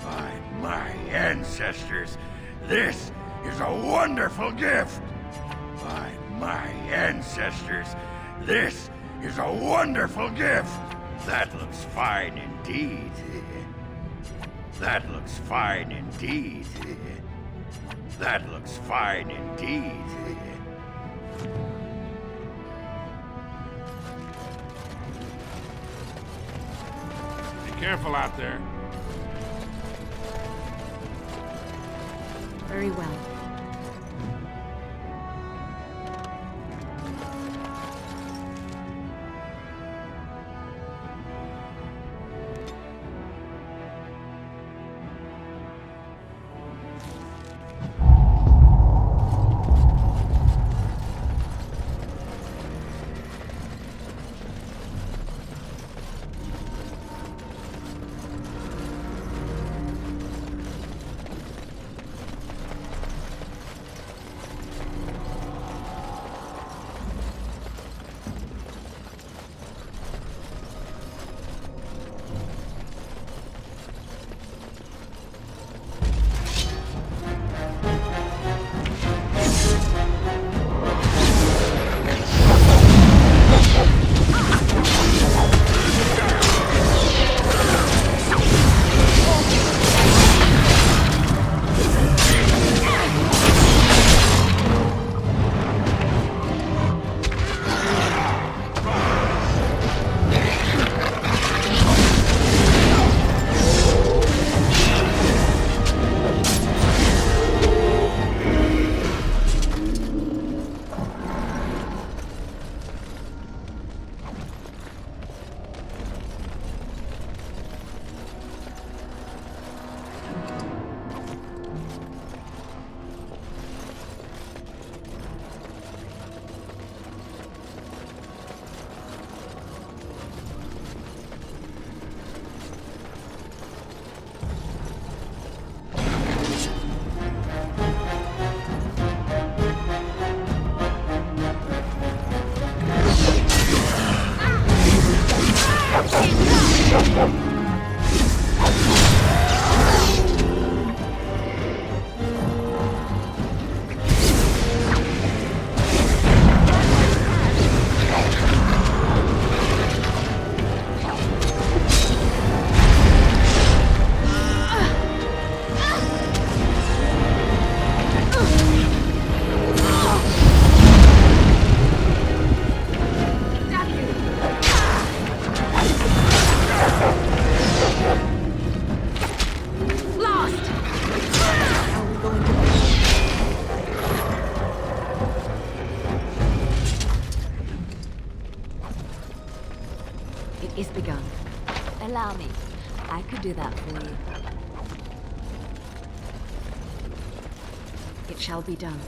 By my ancestors, this is a wonderful gift! By my ancestors, this is a wonderful gift! That looks fine indeed. That looks fine indeed. That looks fine indeed. Be careful out there. Very well. Is begun. Allow me. I could do that for you. It shall be done.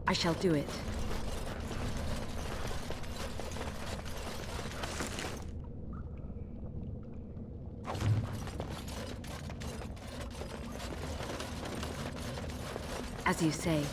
I shall do it. As you say.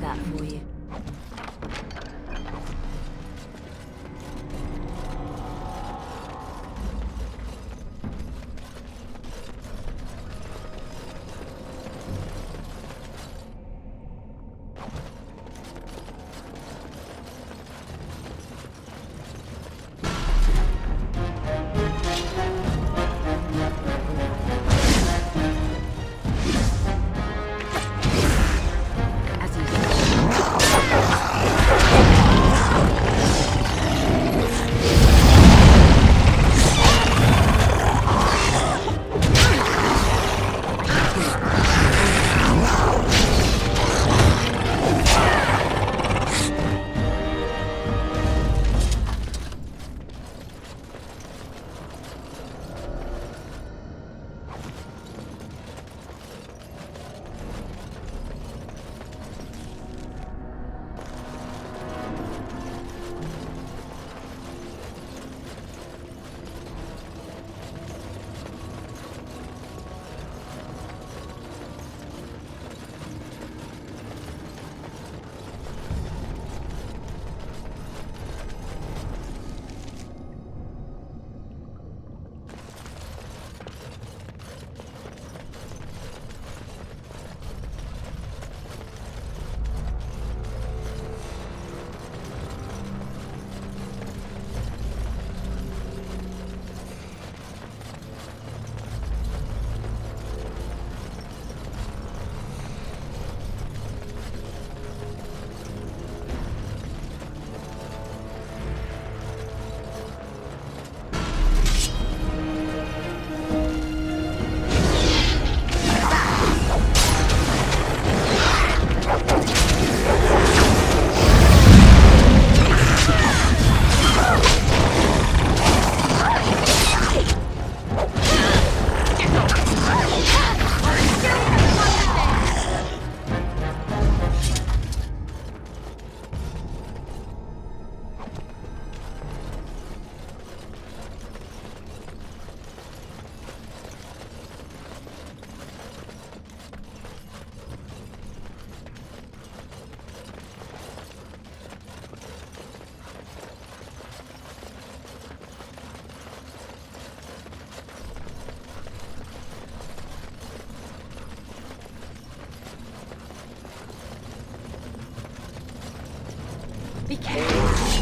that for you. As you say. Be careful.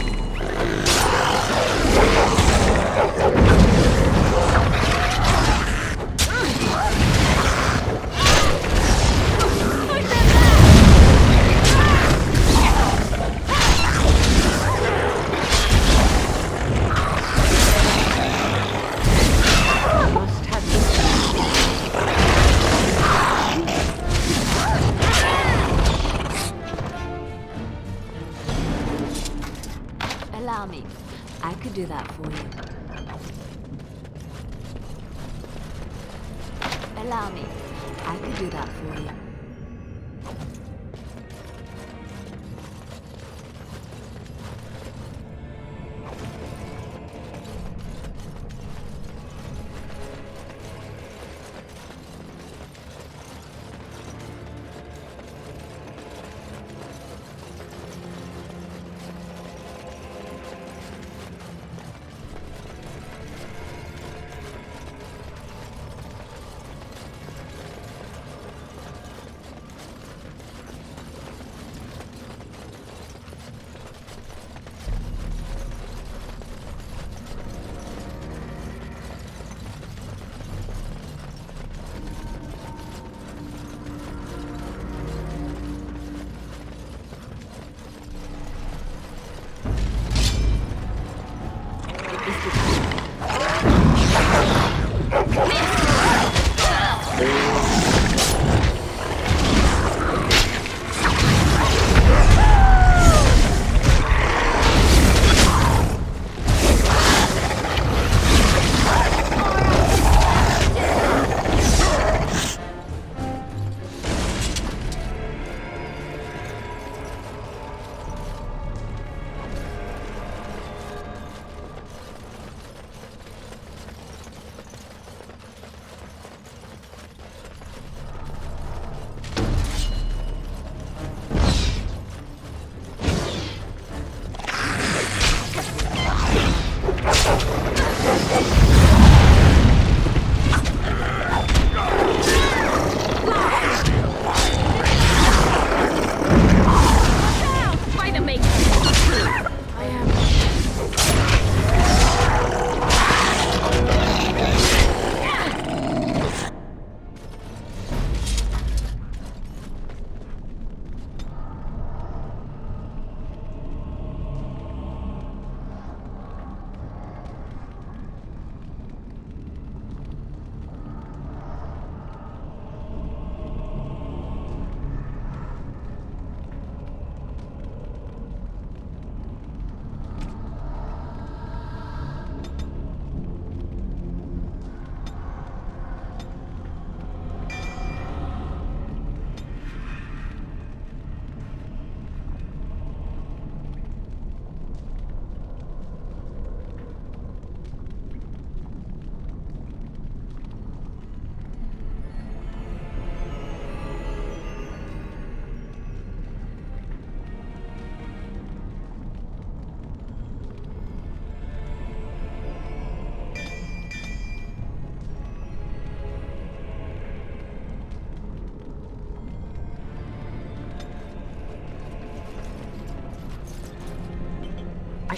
Allow me. I could do that for you. Allow me. I could do that for you.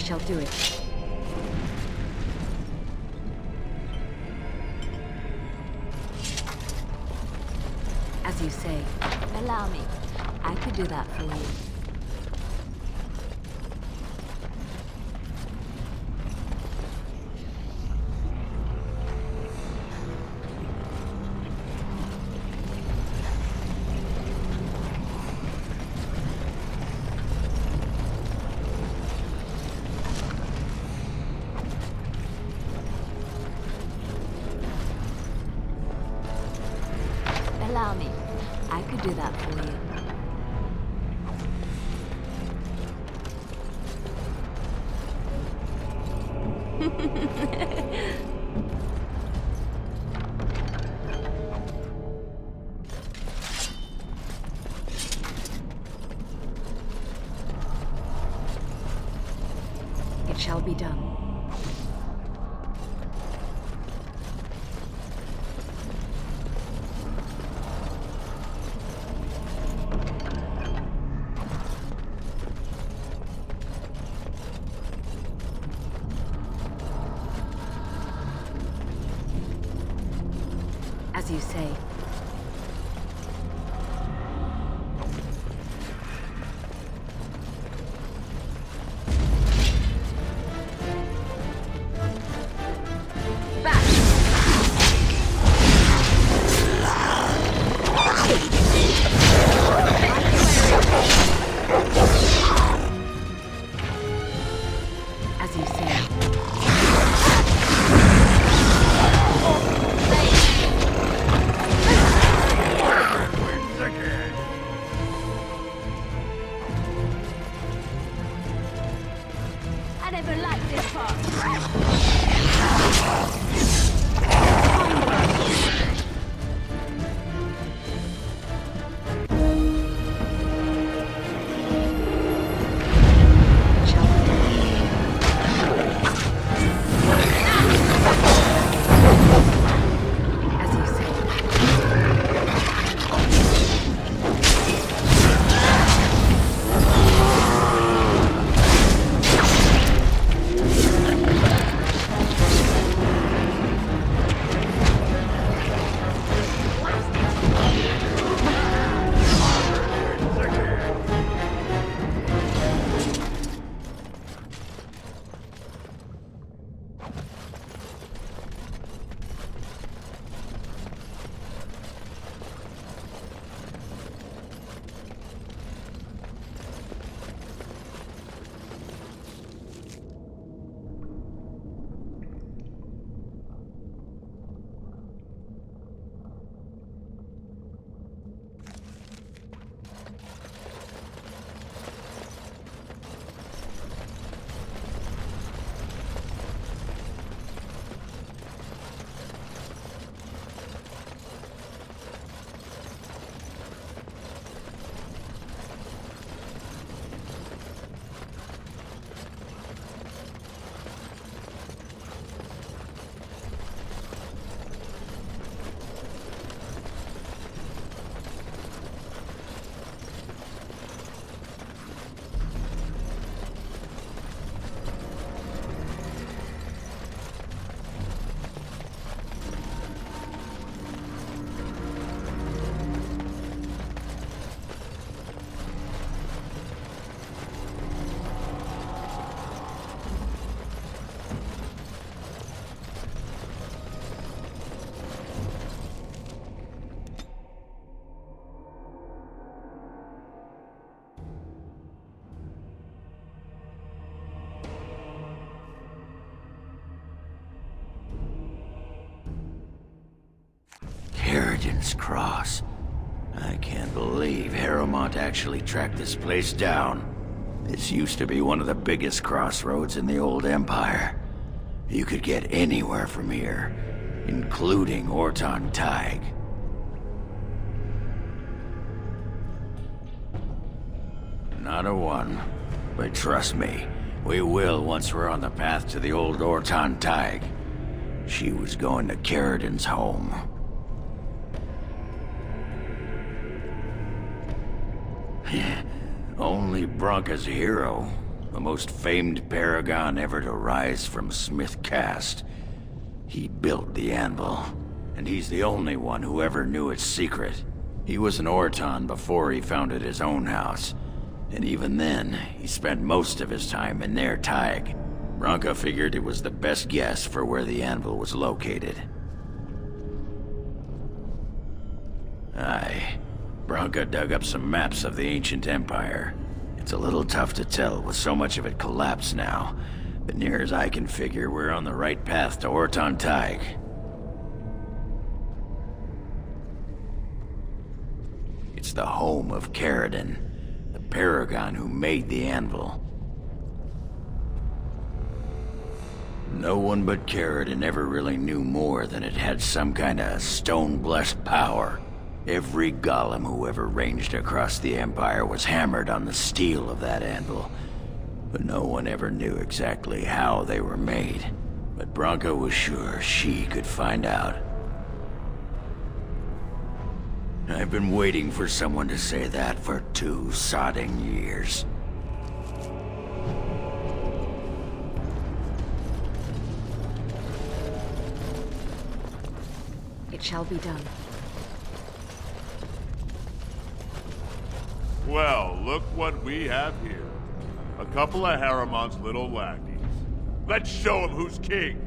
shall do it. As you say. Allow me. I could do that for you. Allow me. I could do that for you. It shall be done. As you say. As you say. Wins again. I never liked this part. As you say. Wins again. Sheridan's Cross. I can't believe Harrowmont actually tracked this place down. This used to be one of the biggest crossroads in the old Empire. You could get anywhere from here, including Orton Tig. Not a one. But trust me, we will once we're on the path to the old Orton Tig. She was going to Sheridan's home. Only Bronca's hero. the most famed paragon ever to rise from Smith Cast. He built the anvil, and he's the only one who ever knew its secret. He was an Orton before he founded his own house, and even then, he spent most of his time in their Tag. Branka figured it was the best guess for where the anvil was located. Aye. Branka dug up some maps of the ancient empire. It's a little tough to tell with so much of it collapsed now, but near as I can figure, we're on the right path to Orton Tag. It's the home of Caridin, the paragon who made the anvil. No one but Caridin ever really knew more than it had some kind of stone-blessed power. Every golem who ever ranged across the Empire was hammered on the steel of that anvil, but no one ever knew exactly how they were made. But Branka was sure she could find out. I've been waiting for someone to say that for 2 sodding years. It shall be done. Well, look what we have here. A couple of Harriman's little lackeys. Let's show him who's king.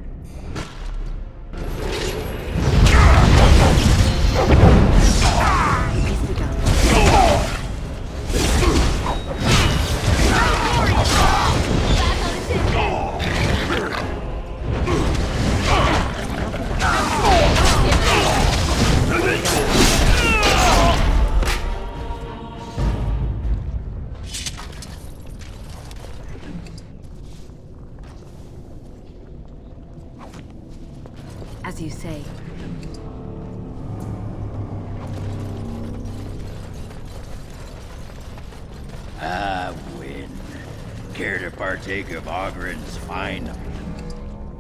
It is begun. As you say. I win. Care to partake of Ogren's fine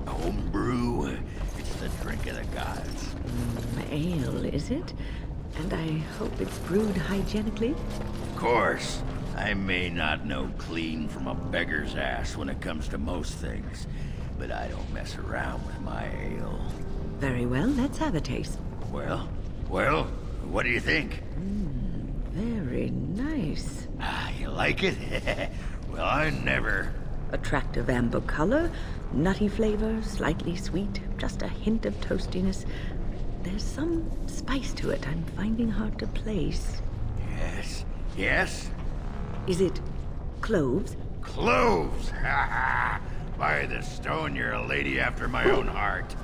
homebrew? It's the drink of the gods. Ale, is it? And I hope it's brewed hygienically? Of course. I may not know clean from a beggar's ass when it comes to most things, but I don't mess around with my ale. Very well, let's have a taste. Well, what do you think? Very nice. Ah, you like it? Well, I never... Attractive amber color, nutty flavor, slightly sweet, just a hint of toastiness. There's some spice to it I'm finding hard to place. Yes? Is it cloves? Cloves! Ha ha! By the stone, you're a lady after my own heart.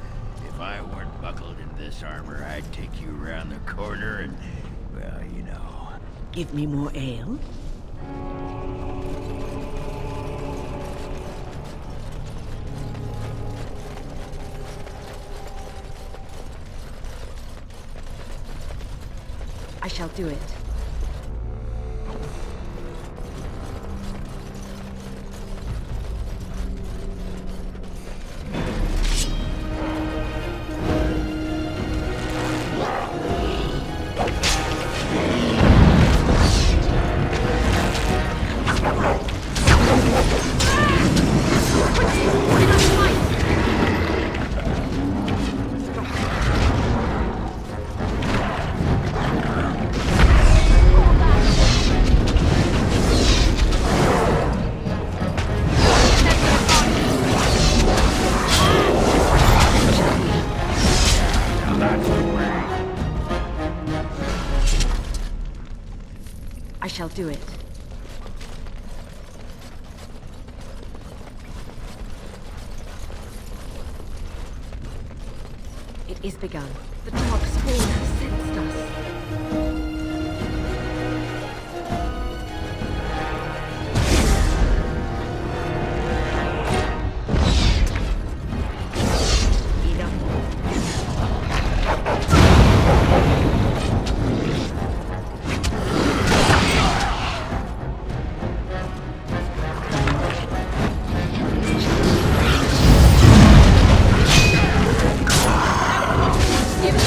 If I weren't buckled in this armor, I'd take you around the corner and, well, you know. Give me more ale? I shall do it. I shall do it. It is begun. The dark spawn has sensed us. Give it.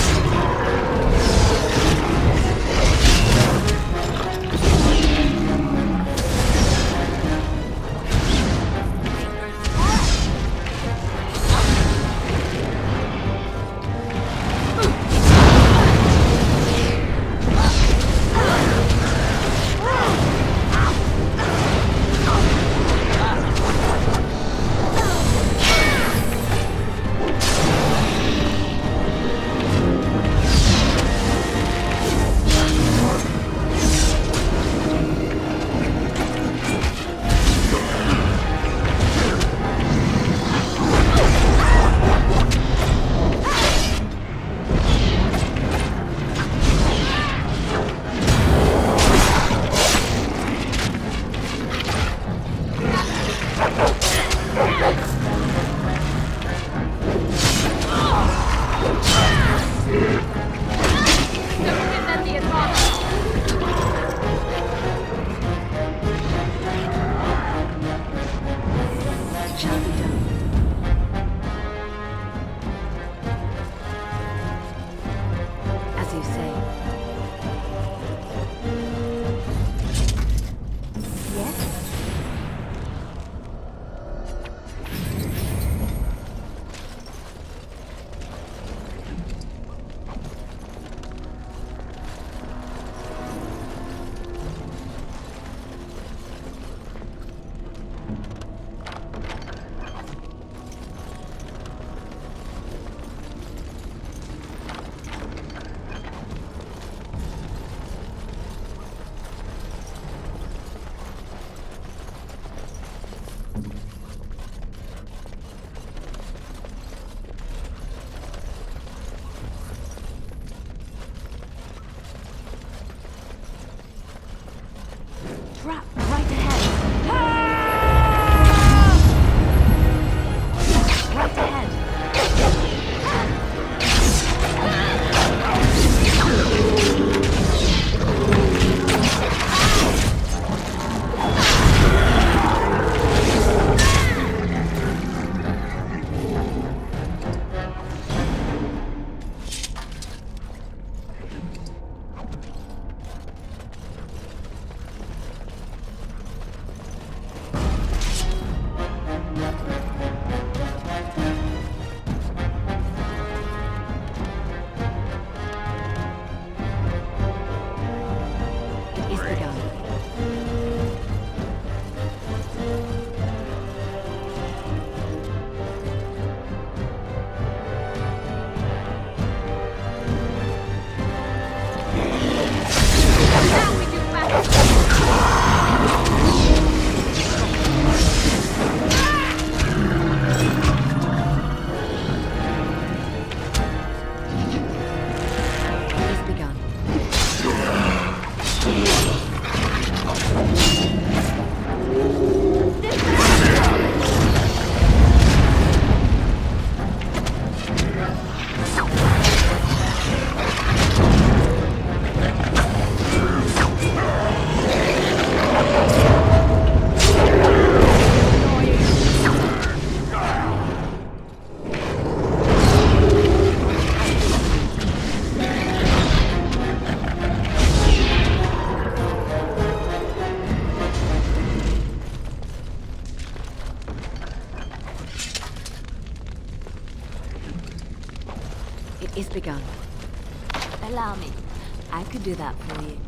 do that for you.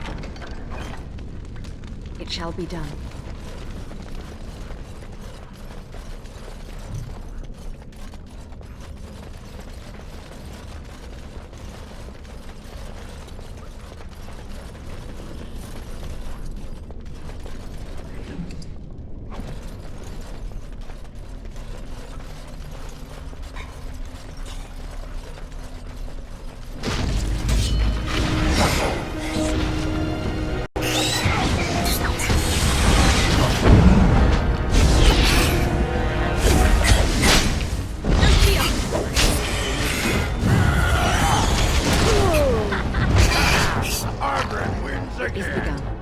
It shall be done. Argren wins It is again. begun.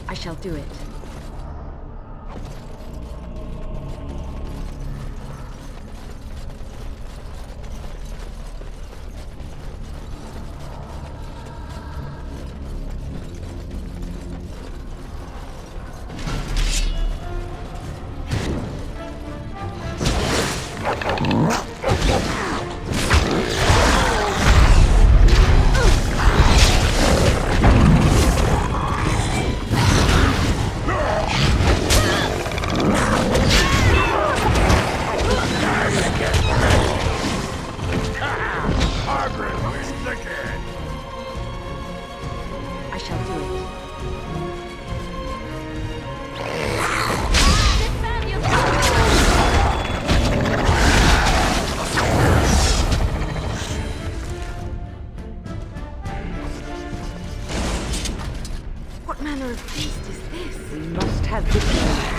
I shall do it. I shall do it. What manner of feast is this? We must have victory.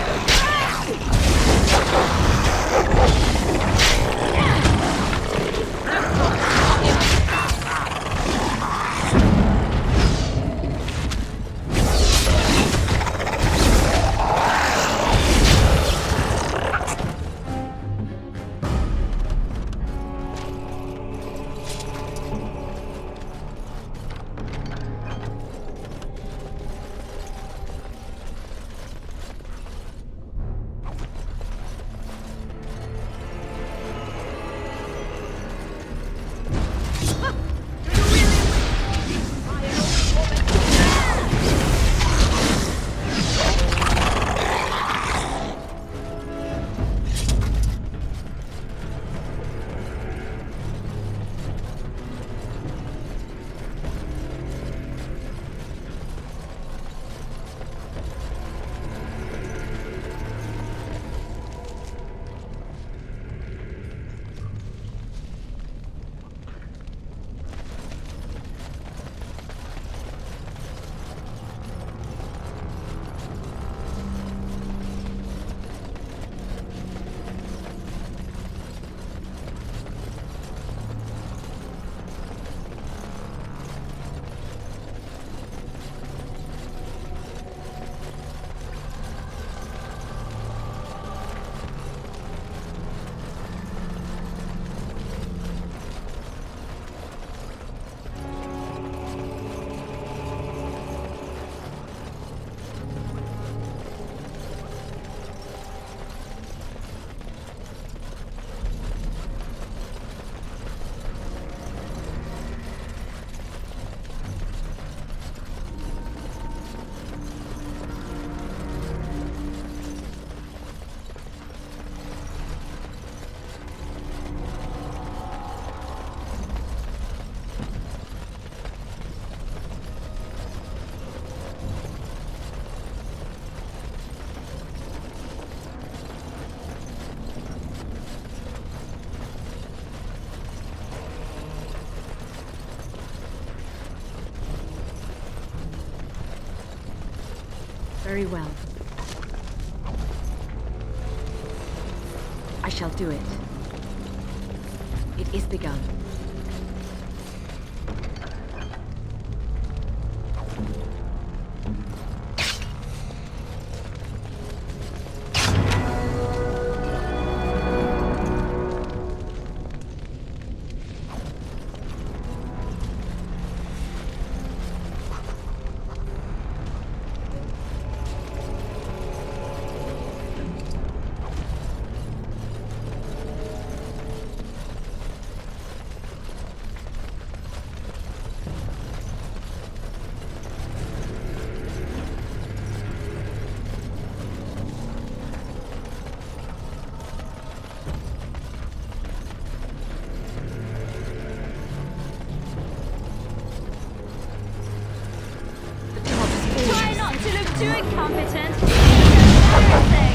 Very well. I shall do it. It is begun. Try not to look too incompetent. Everything.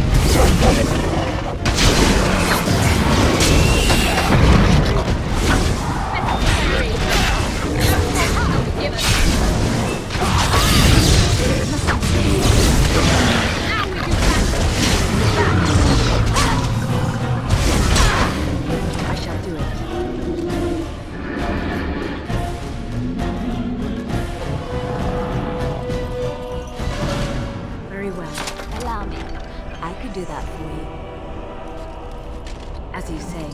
I shall do it. could do that for you. As you say.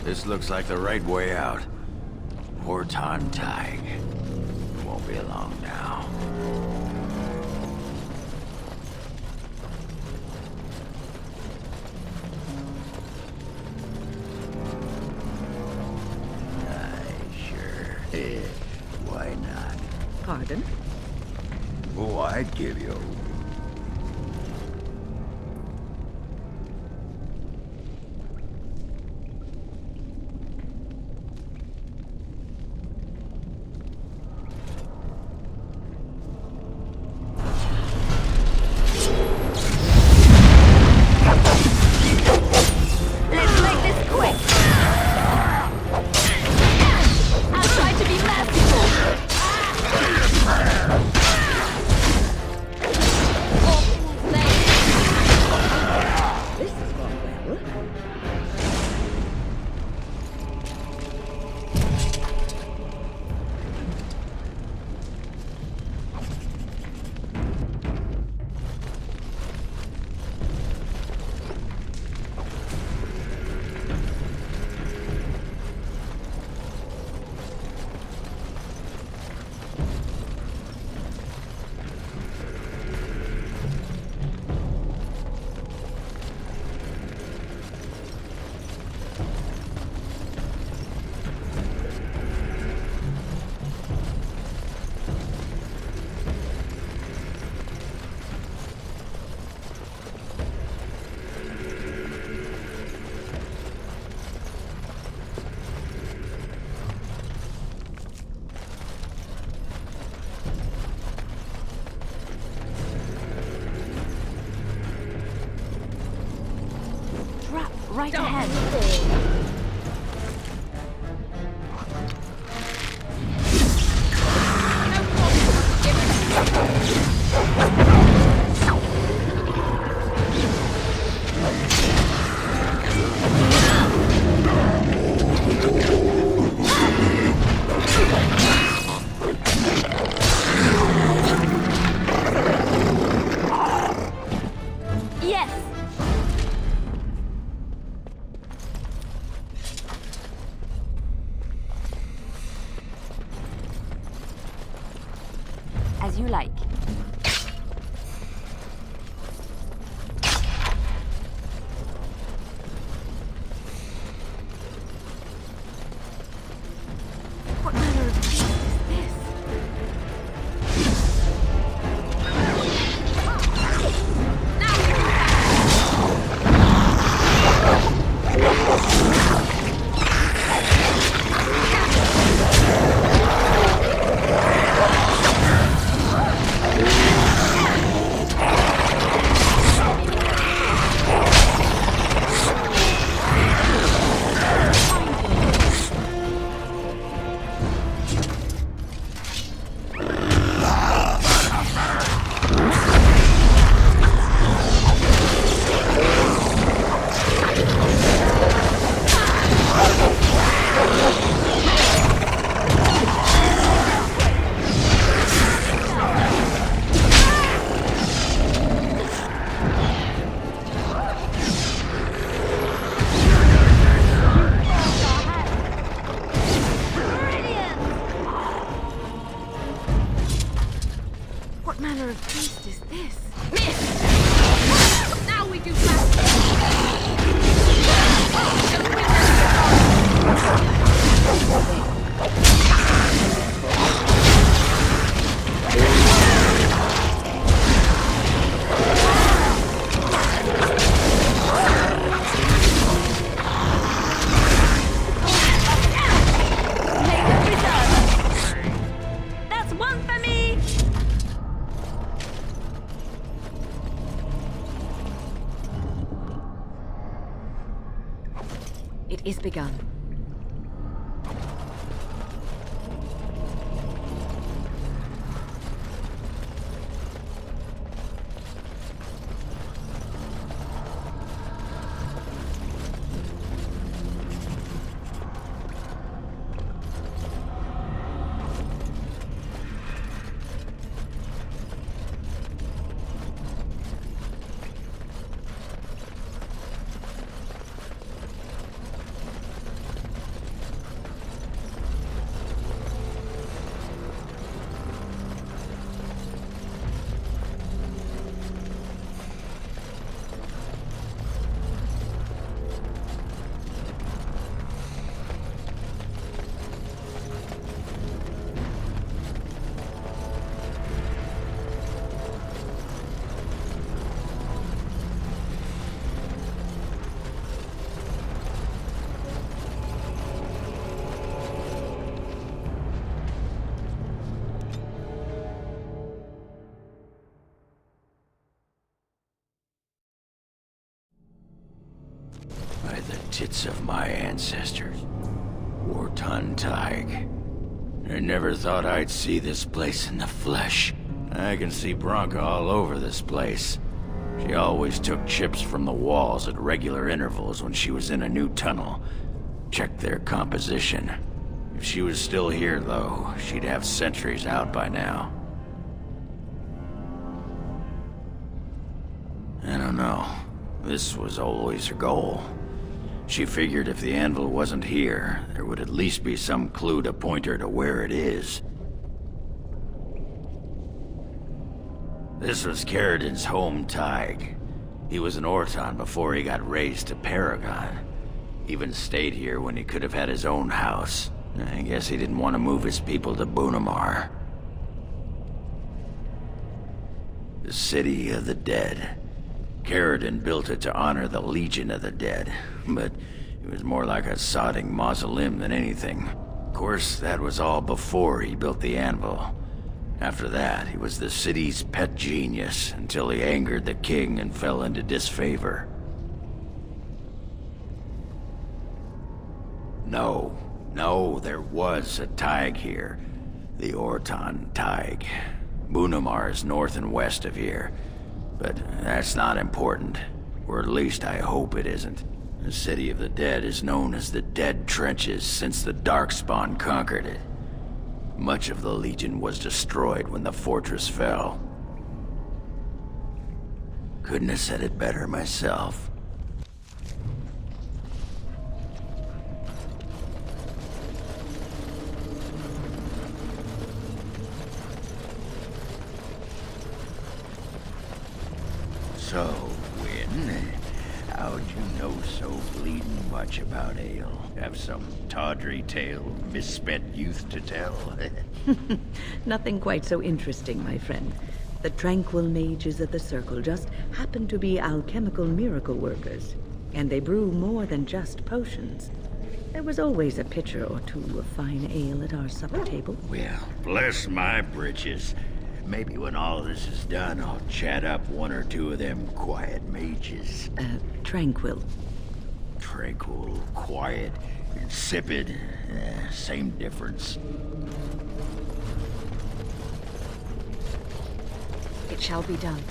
This looks like the right way out. Horton Tag. Won't be long now. Sure. Why not? Pardon? Oh, I'd give you. Let's make this quick. I'll try to be merciful. Awful lady. This has gone well. Trap right ahead. Yes. As you like. What manner of beast is this? Now It is begun. By the tits of my ancestors. Warton Tig. I never thought I'd see this place in the flesh. I can see Bronca all over this place. She always took chips from the walls at regular intervals when she was in a new tunnel. Checked their composition. If she was still here, though, she'd have sentries out by now. I don't know. This was always her goal. She figured if the anvil wasn't here, there would at least be some clue to point her to where it is. This was Carradin's home Tig. He was an Orton before he got raised to Paragon. Even stayed here when he could have had his own house. I guess he didn't want to move his people to Bunamar. The City of the Dead. Carradin built it to honor the Legion of the Dead, but it was more like a sodding mausoleum than anything. Of course, that was all before he built the anvil. After that, he was the city's pet genius until he angered the king and fell into disfavor. No, there was a Tig here. The Orton Tig. Bunamar is north and west of here. But that's not important. Or at least I hope it isn't. The City of the Dead is known as the Dead Trenches since the Darkspawn conquered it. Much of the Legion was destroyed when the fortress fell. Couldn't have said it better myself. So, Wynn, how'd you know so bleeding much about ale? Have some tawdry tale of misspent youth to tell? Nothing quite so interesting, my friend. The tranquil mages of the Circle just happen to be alchemical miracle workers, and they brew more than just potions. There was always a pitcher or two of fine ale at our supper table. Well, bless my britches. Maybe when all this is done, I'll chat up one or two of them quiet mages. Tranquil. Tranquil, quiet, insipid. Same difference. It shall be done.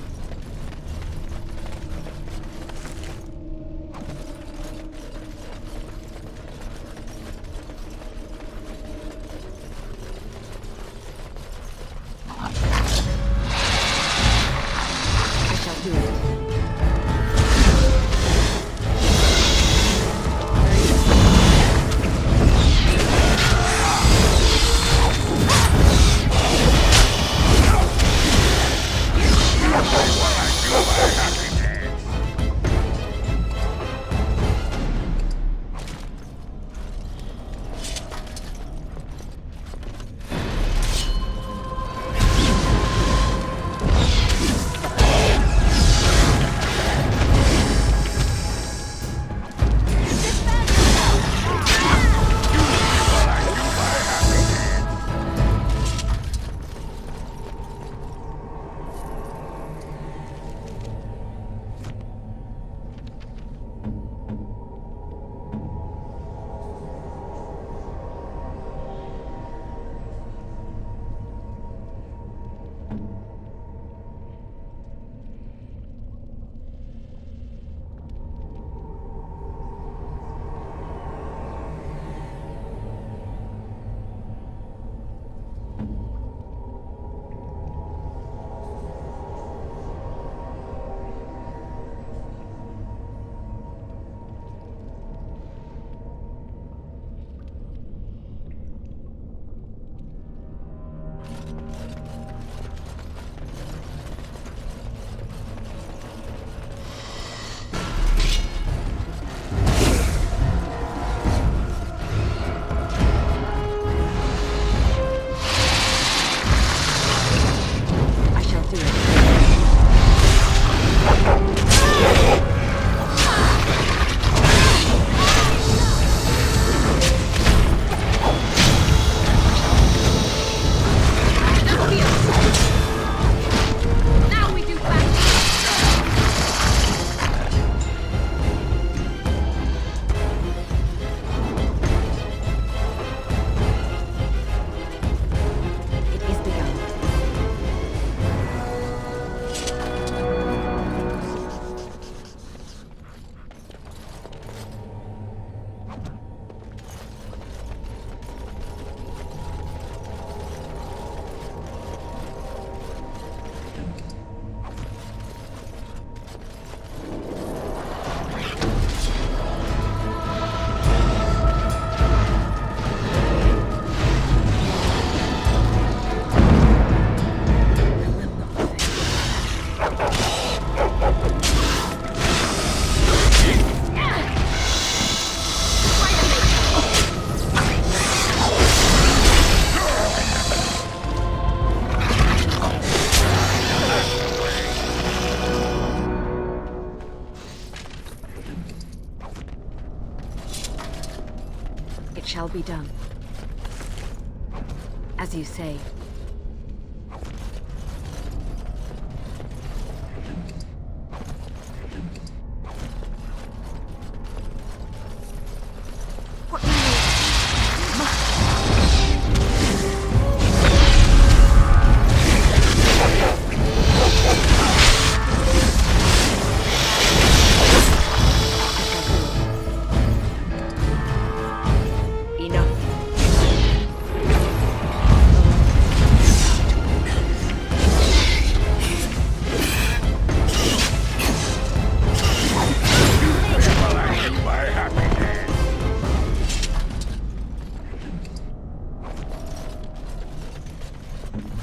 I shall do it. It shall be done. As you say.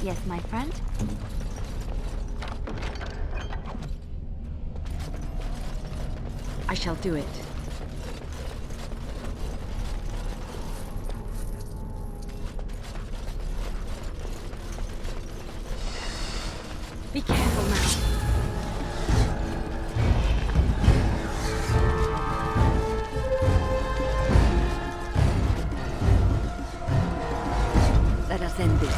Yes, my friend? I shall do it. Be careful now. Let us end this.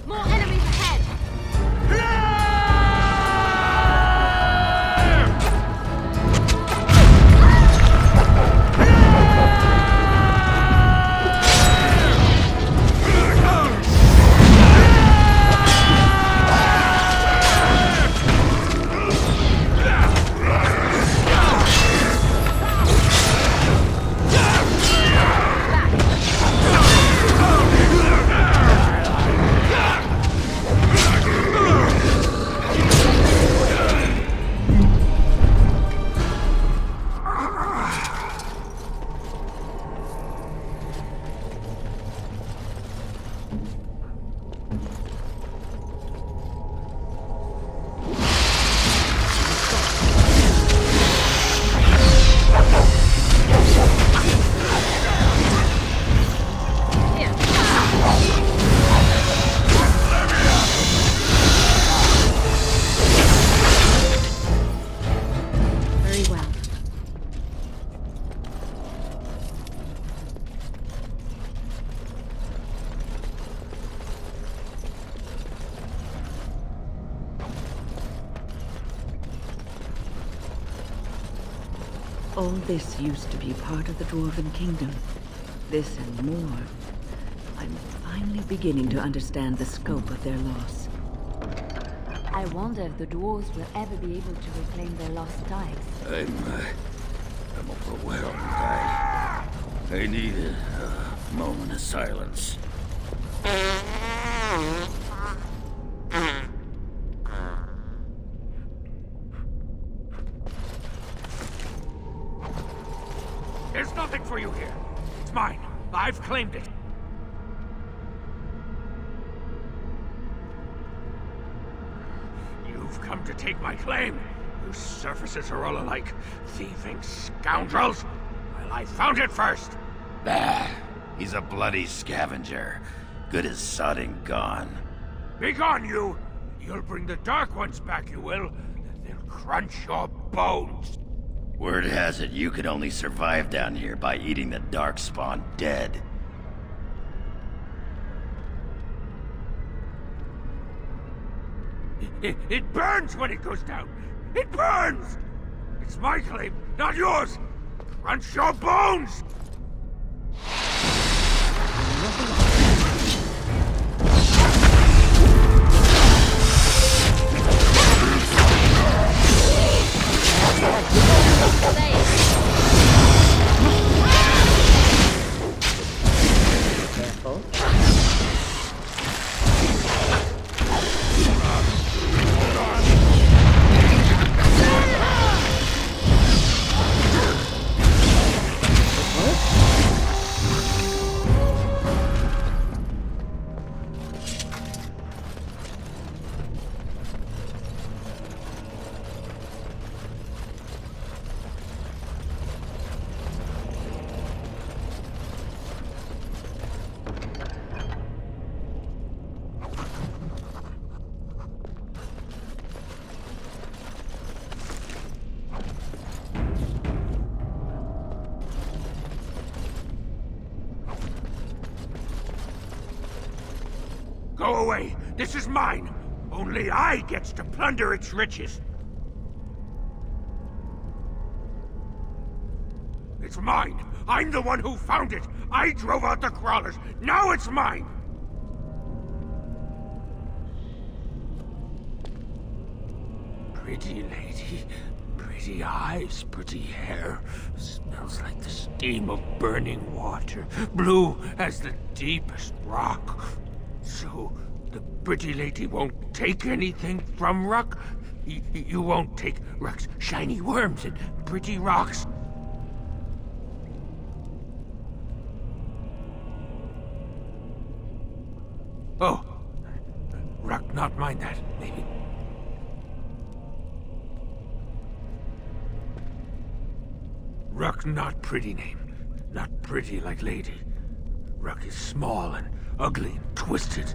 More enemies ahead! Very well. All this used to be part of the Dwarven Kingdom. This and more. I'm finally beginning to understand the scope of their loss. I wonder if the dwarves will ever be able to reclaim their lost dikes. I'm overwhelmed. I need a moment of silence. There's nothing for you here. It's mine. I've claimed it. You've come to take my claim. You surfaces are all alike. Thieving scoundrels. Well, I found it first. Bah, he's a bloody scavenger. Good as sod and gone. Begone, you! You'll bring the Dark Ones back, you will. They'll crunch your bones. Word has it you could only survive down here by eating the Darkspawn dead. It burns when it goes down. It burns! It's my claim, not yours. Crunch your bones! Careful. Go away. This is mine. Only I gets to plunder its riches. It's mine. I'm the one who found it. I drove out the crawlers. Now it's mine. Pretty lady. Pretty eyes, pretty hair. Smells like the steam of burning water. Blue as the deepest rock. So, the pretty lady won't take anything from Ruck? You won't take Ruck's shiny worms and pretty rocks? Oh, Ruck not mind that, maybe. Ruck not pretty name. Not pretty like lady. Ruck is small and ugly and twisted.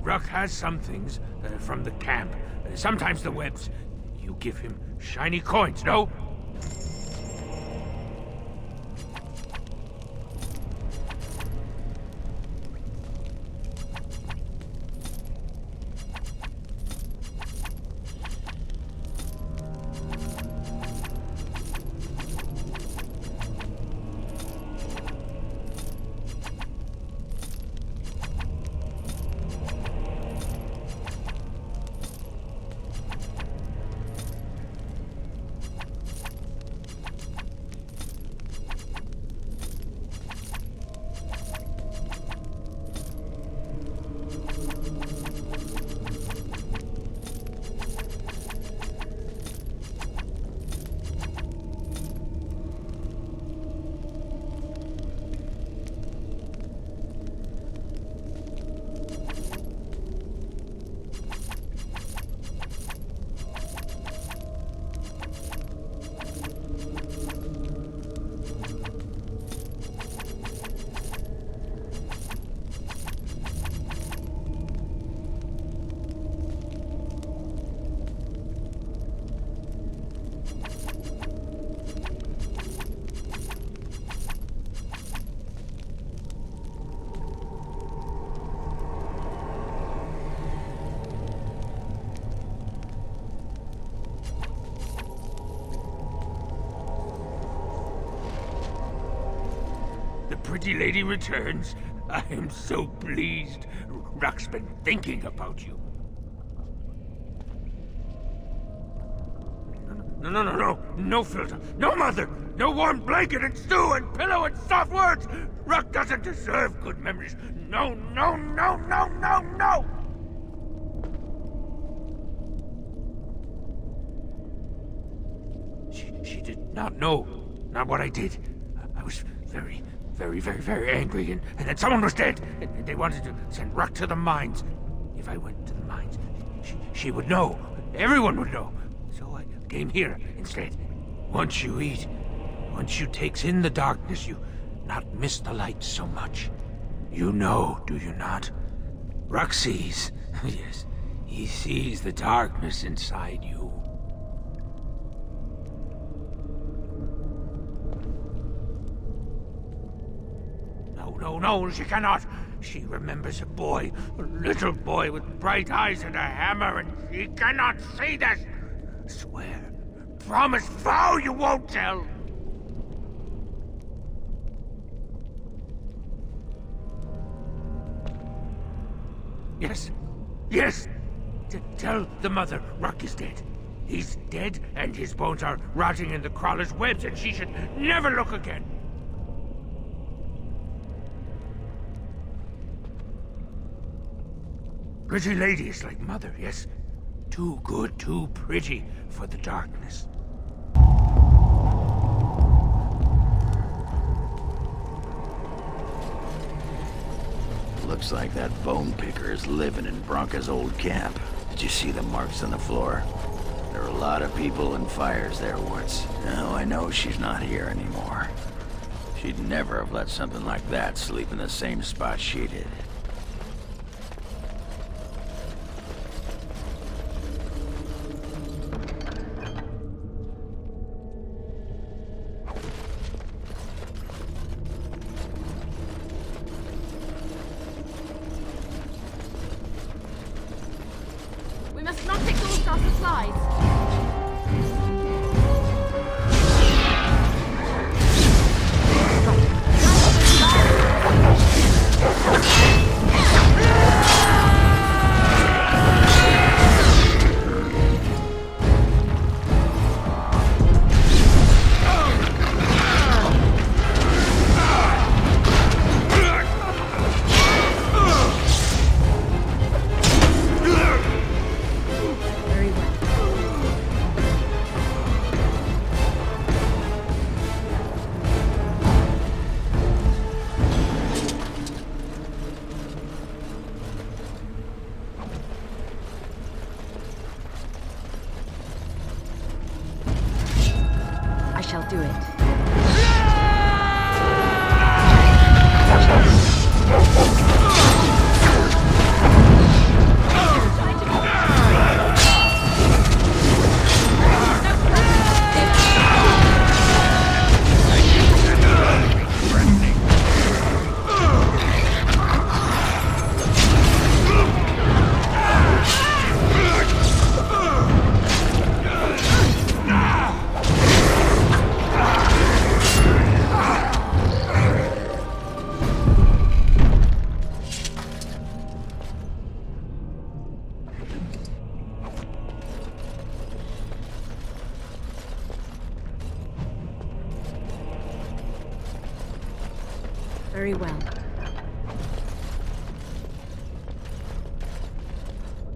Ruck has some things from the camp. Sometimes the webs. You give him shiny coins, no? Pretty lady returns. I am so pleased. Ruck's been thinking about you. No. No filter. No mother. No warm blanket and stew and pillow and soft words. Ruck doesn't deserve good memories. No. She did not know. Not what I did. I was very angry, and then someone was dead, and they wanted to send Ruck to the mines. If I went to the mines, she would know. Everyone would know. So I came here instead. Once you eat, once you takes in the darkness, you not miss the light so much. You know, do you not? Ruck sees. Yes, he sees the darkness inside you. No, she cannot. She remembers a boy, a little boy with bright eyes and a hammer, and she cannot see this. Swear, promise, vow you won't tell. Yes. Tell the mother Ruck is dead. He's dead, and his bones are rotting in the crawler's webs, and she should never look again. Pretty lady is like mother, yes. Too good, too pretty for the darkness. Looks like that bone picker is living in Bronca's old camp. Did you see the marks on the floor? There are a lot of people and fires there once. Now I know she's not here anymore. She'd never have let something like that sleep in the same spot she did. Very well.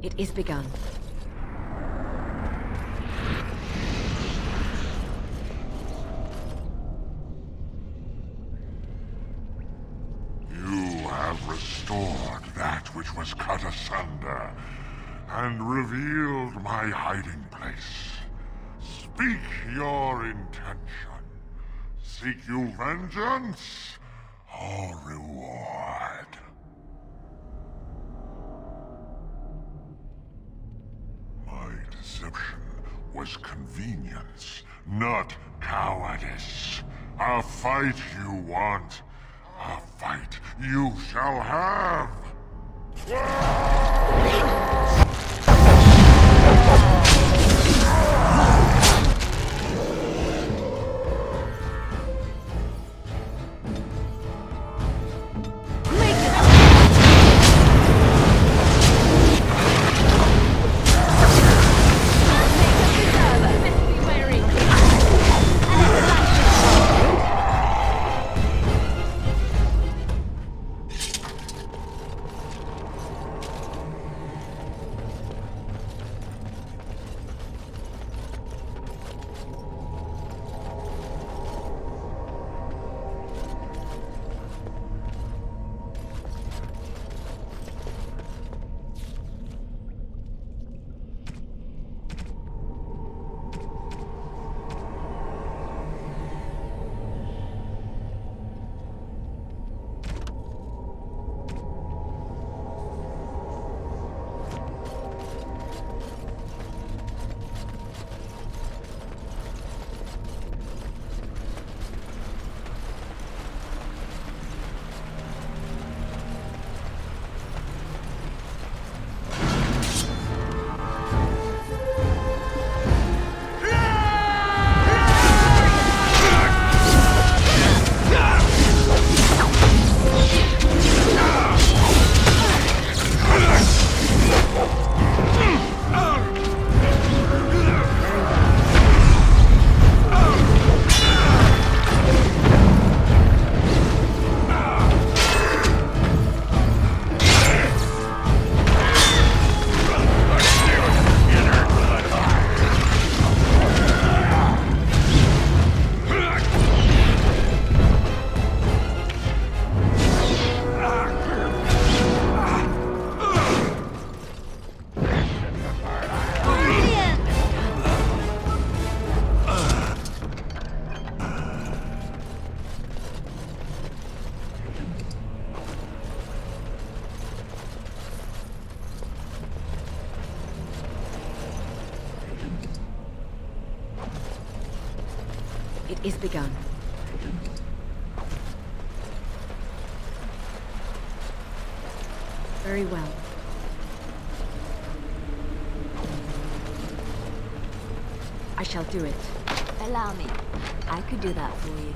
It is begun. You have restored that which was cut asunder, and revealed my hiding place. Speak your intention. Seek you vengeance or reward? My deception was convenience, not cowardice. A fight you want, a fight you shall have! It is begun. Very well. I shall do it. Allow me. I could do that for you.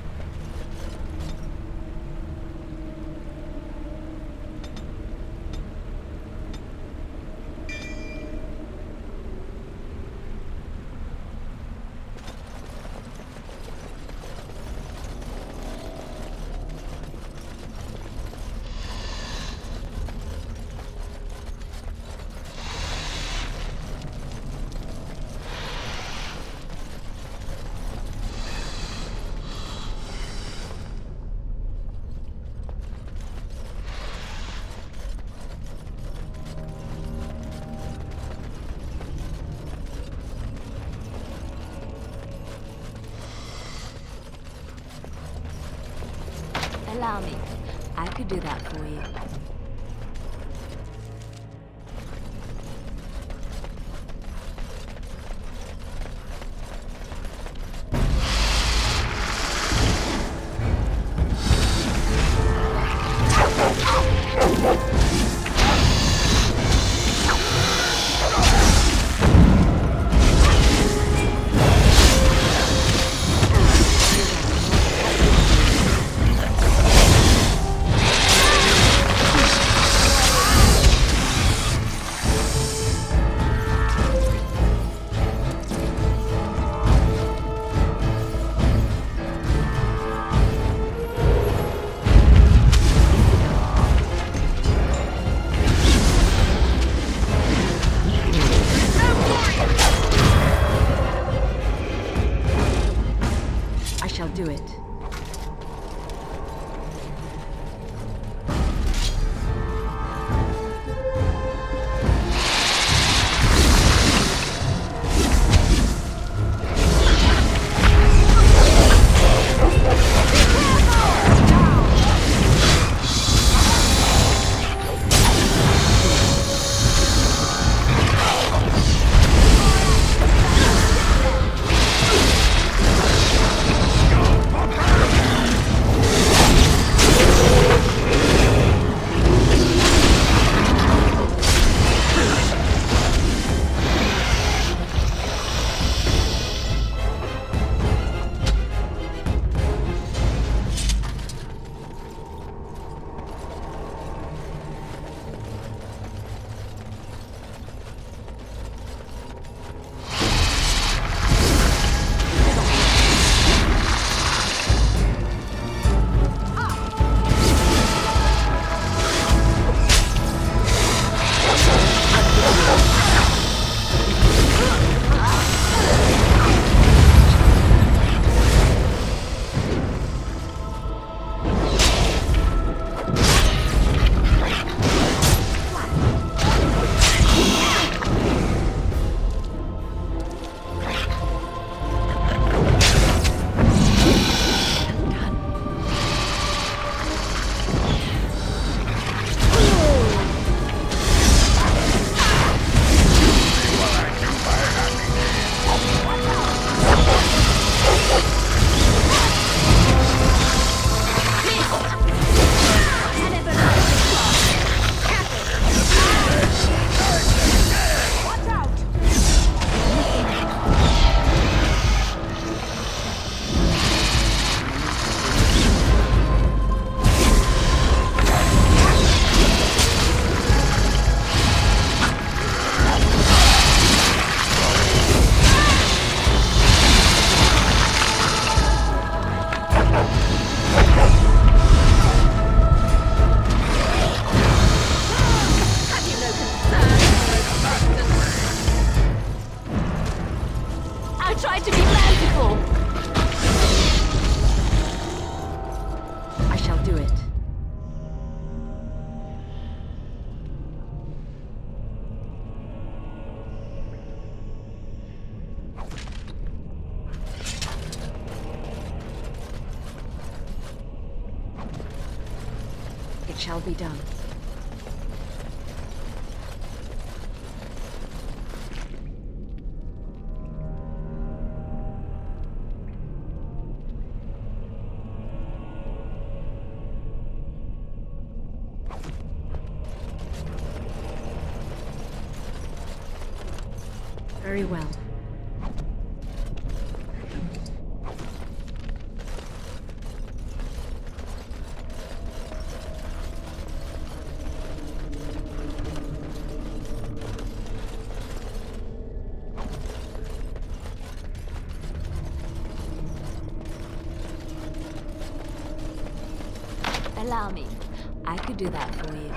Allow me. I could do that for you. It shall be done. Very well. Allow me. I could do that for you.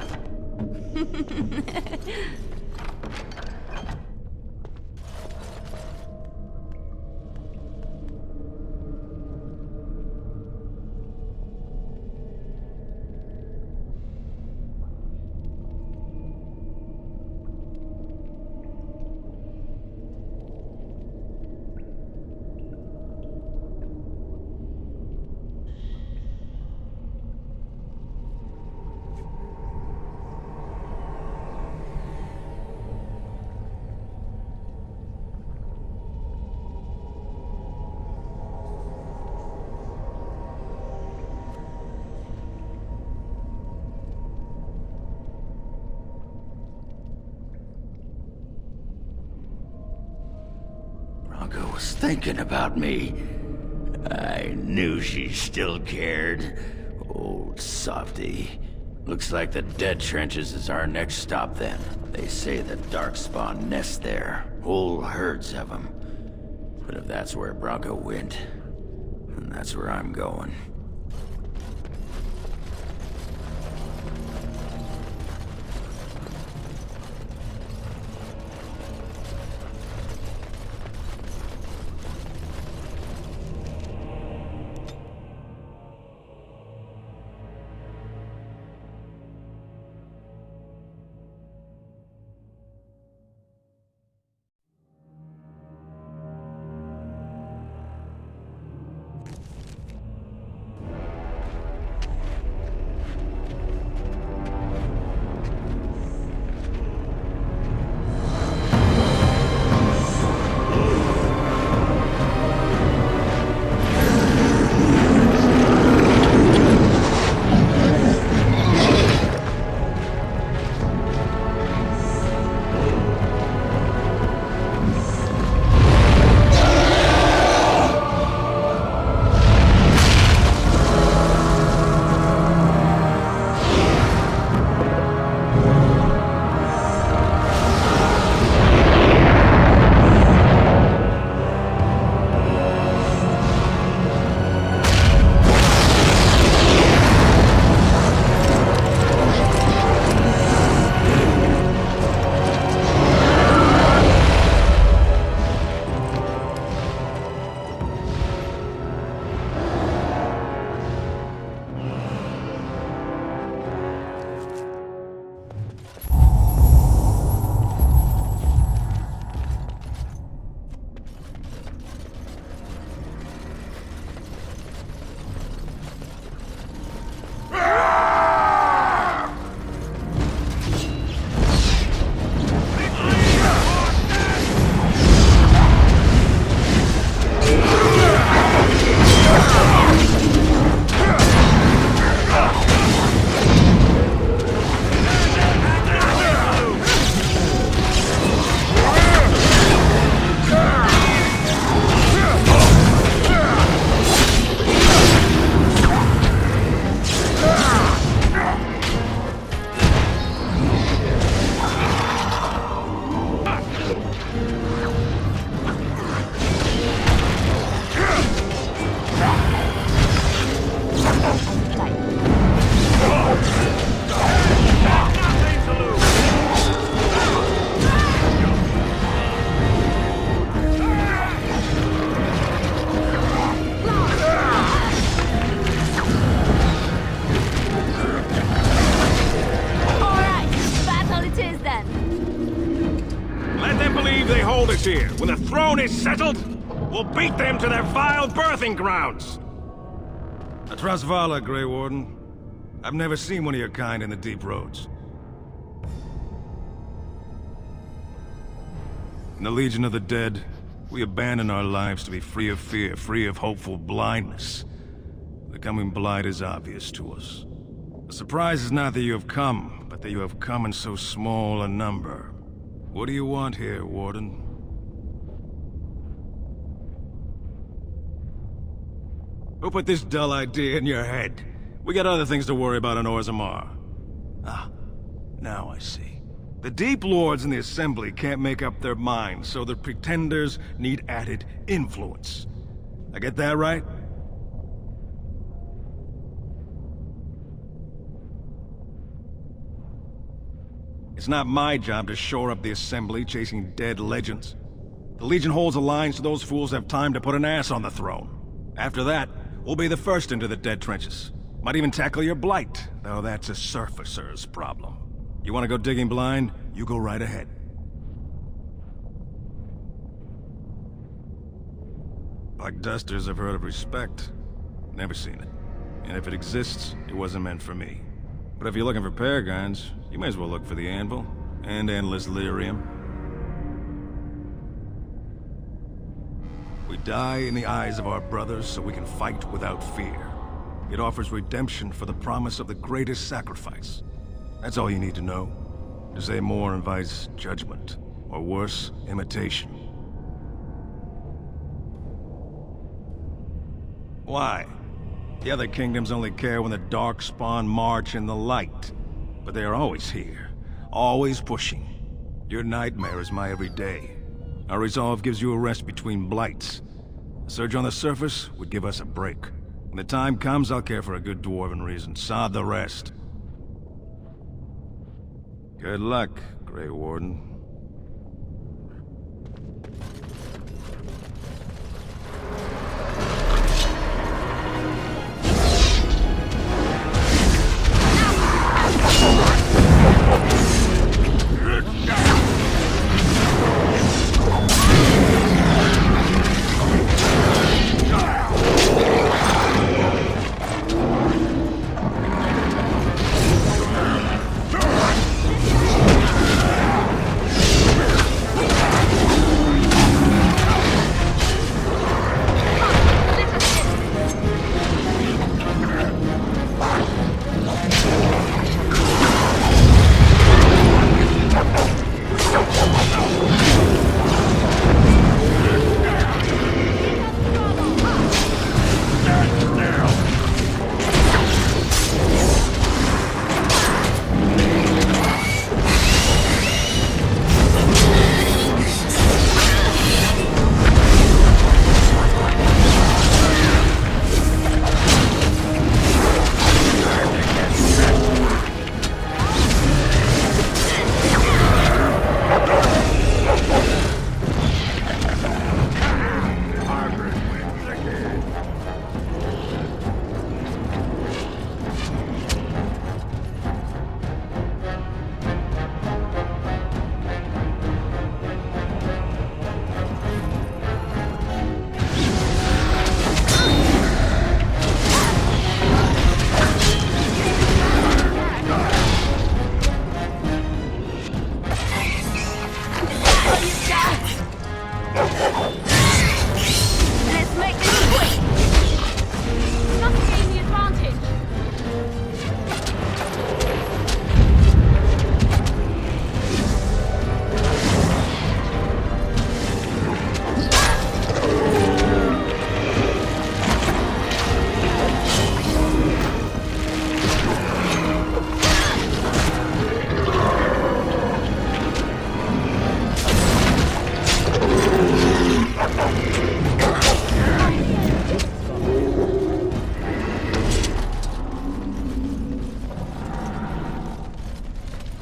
Bronco was thinking about me. I knew she still cared. Old softy. Looks like the dead trenches is our next stop then. They say the Darkspawn nest there. Whole herds of them. But if that's where Bronco went, then that's where I'm going. Here. When the throne is settled, we'll beat them to their vile birthing grounds. A Trasvala, Grey Warden. I've never seen one of your kind in the deep roads. In the Legion of the Dead, we abandon our lives to be free of fear, free of hopeful blindness. Becoming blind is obvious to us. The surprise is not that you have come, but that you have come in so small a number. What do you want here, Warden? Who put this dull idea in your head? We got other things to worry about on Orzammar. Ah, now I see. The Deep Lords in the Assembly can't make up their minds, so the Pretenders need added influence. I get that right? It's not my job to shore up the Assembly chasing dead legends. The Legion holds a line so those fools have time to put an ass on the throne. After that, we'll be the first into the dead trenches. Might even tackle your blight, though that's a surfacer's problem. You want to go digging blind? You go right ahead. Black Dusters have heard of respect. Never seen it. And if it exists, it wasn't meant for me. But if you're looking for paragons, you may as well look for the Anvil and Endless Lyrium. We die in the eyes of our brothers so we can fight without fear. It offers redemption for the promise of the greatest sacrifice. That's all you need to know. To say more invites judgment, or worse, imitation. Why? The other kingdoms only care when the Darkspawn march in the light. But they are always here, always pushing. Your nightmare is my everyday. Our resolve gives you a rest between blights. A surge on the surface would give us a break. When the time comes, I'll care for a good dwarven reason. Sod the rest. Good luck, Grey Warden.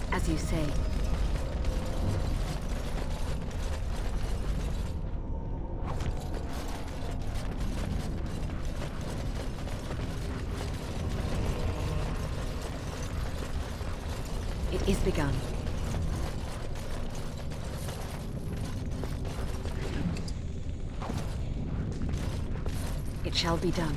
As you say. It is begun. It shall be done.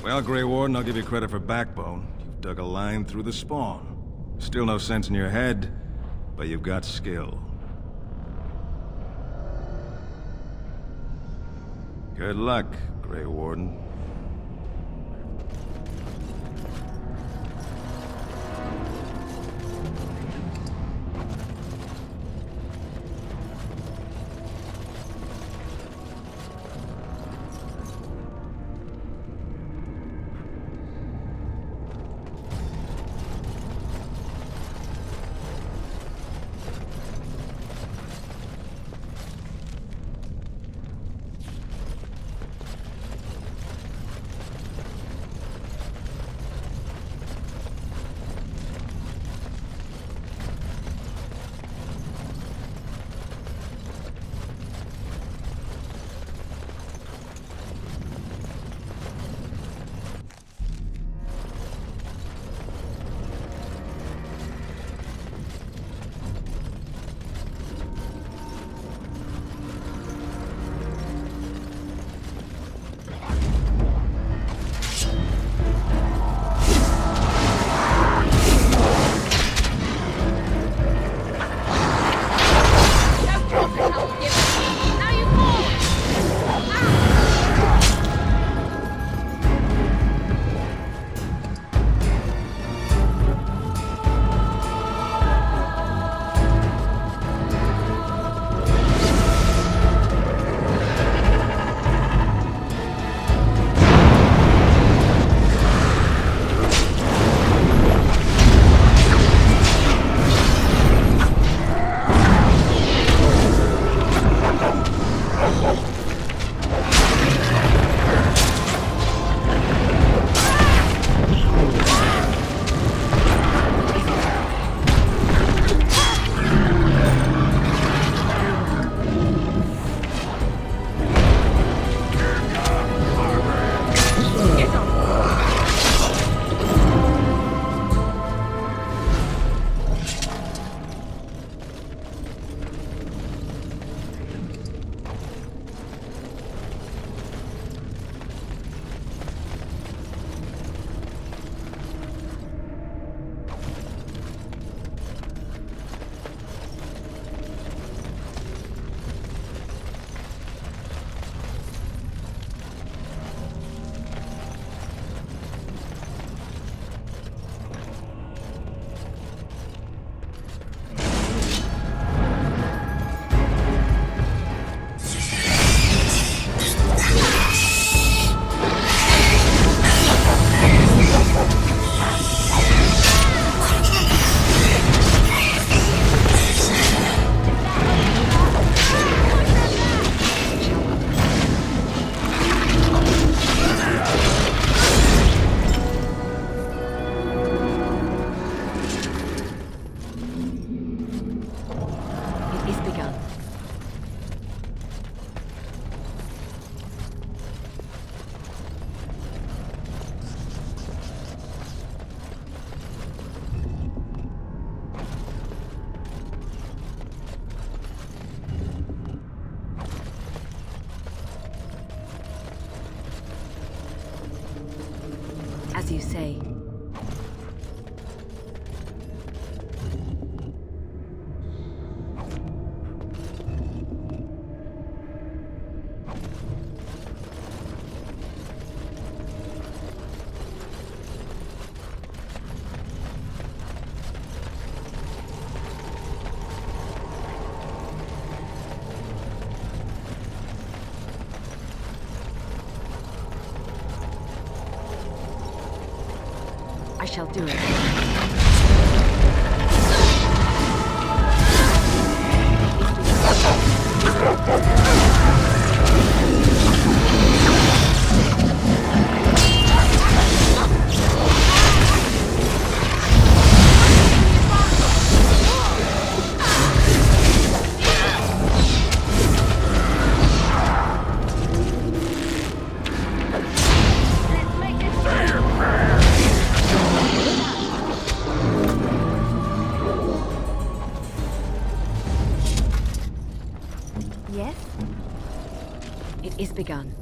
Well, Grey Warden, I'll give you credit for backbone. You've dug a line through the spawn. Still no sense in your head, but you've got skill. Good luck, Grey Warden. As you say. I shall do it. Yes? It is begun.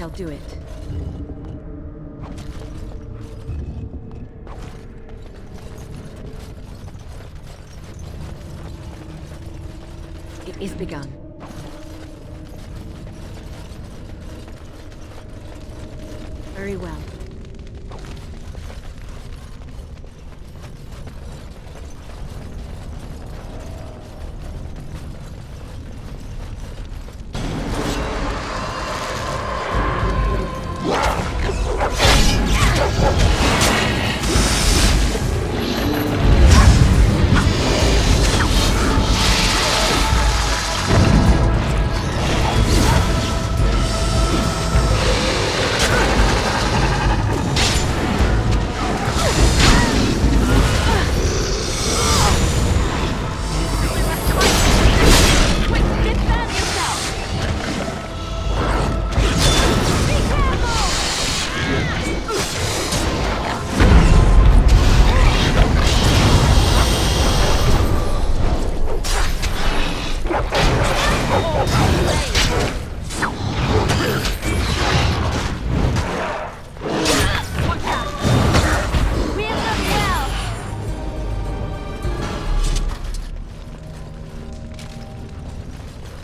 shall do it. It is begun. Very well.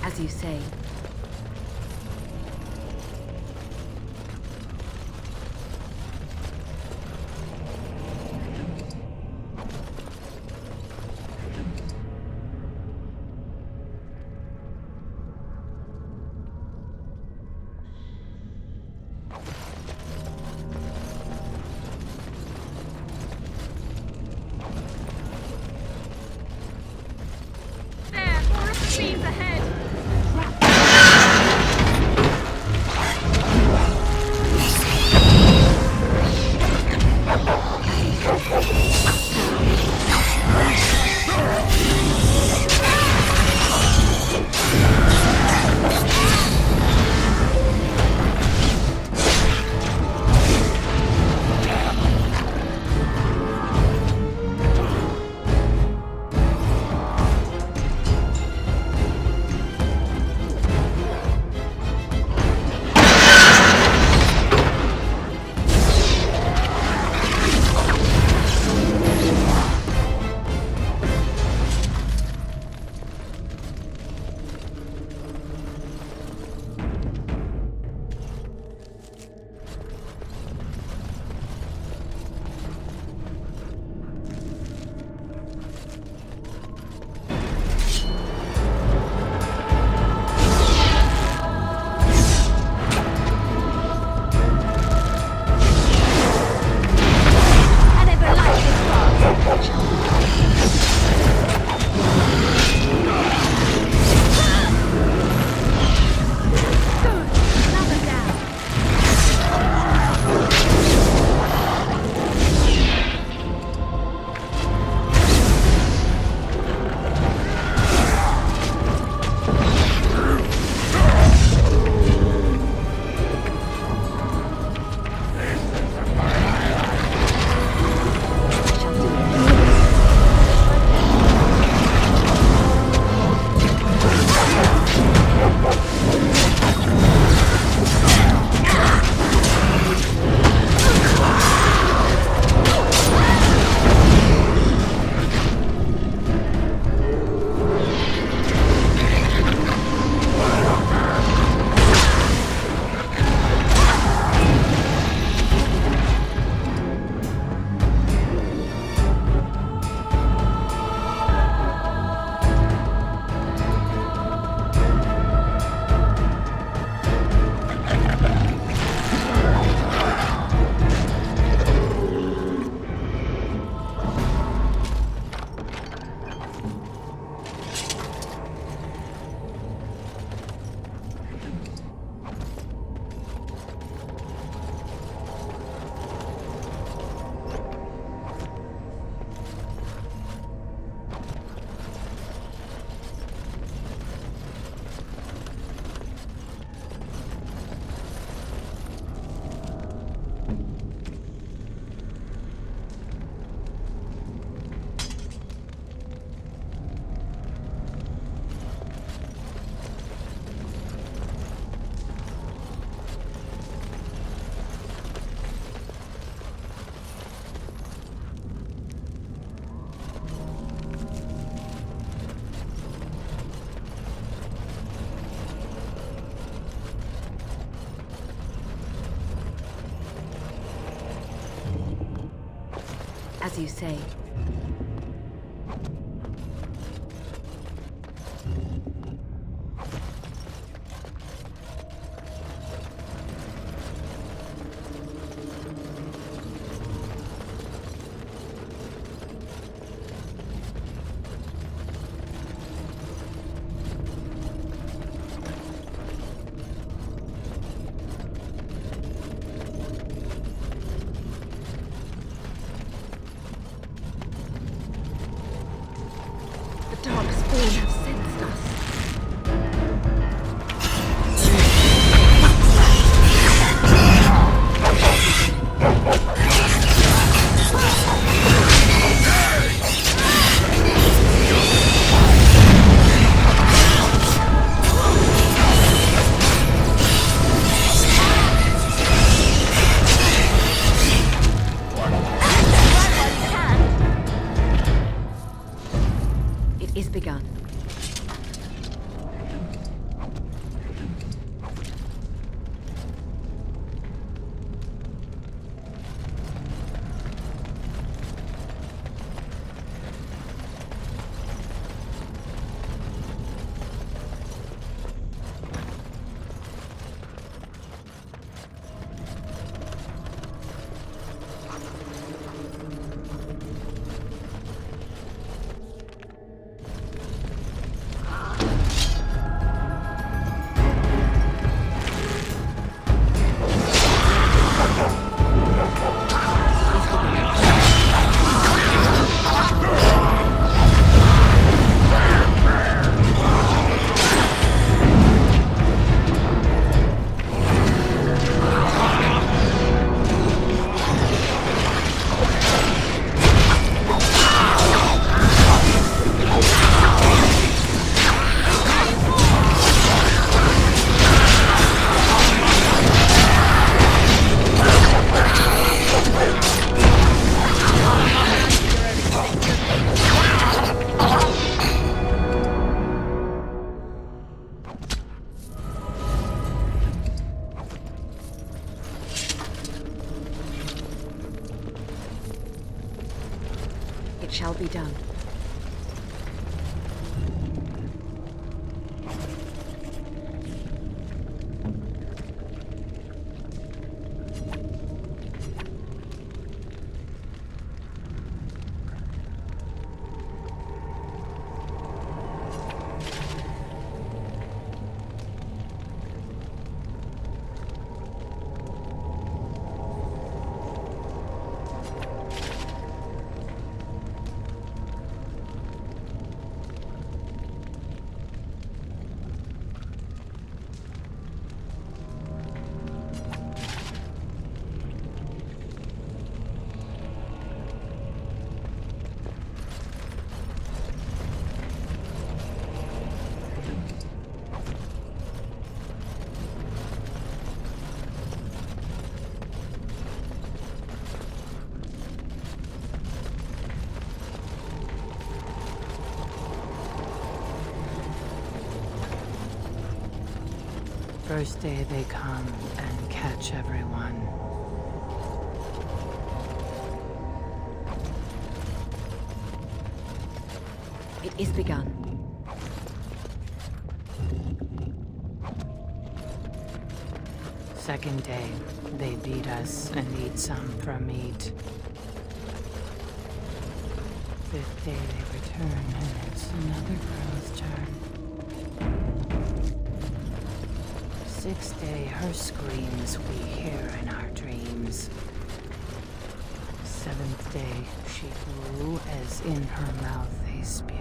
As you say. There, forest speeds ahead. As you say. The Darkspawn have sensed us. It is begun. It shall be done. First day they come and catch everyone. It is begun. Second day, they beat us and eat some for meat. Fifth day they return and it's another girl's turn. Sixth day, her screams we hear in our dreams. Seventh day, she grew as in her mouth they spew.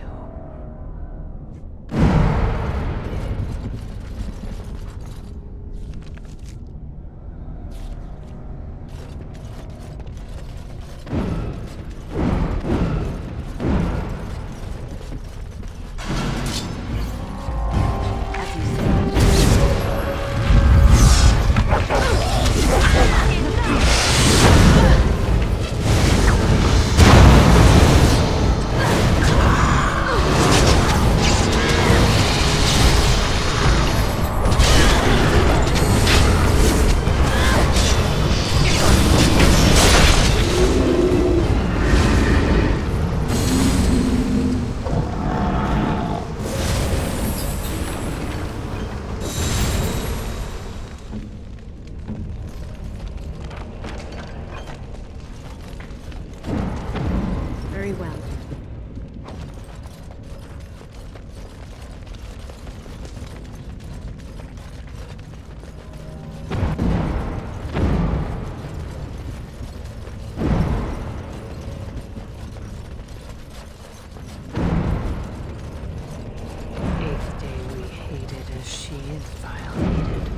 is violated.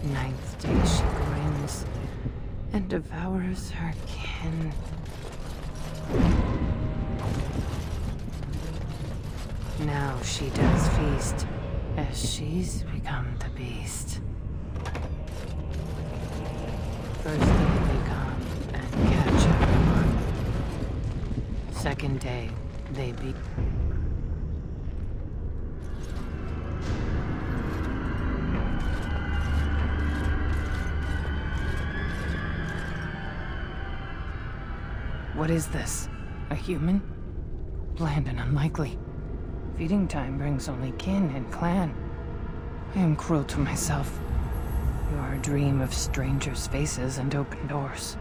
Ninth day she grins and devours her kin. Now she does feast, as she's become the beast. First day they come and catch everyone. Second day, they beat. What is this? A human? Bland and unlikely. Feeding time brings only kin and clan. I am cruel to myself. You are a dream of strangers' faces and open doors.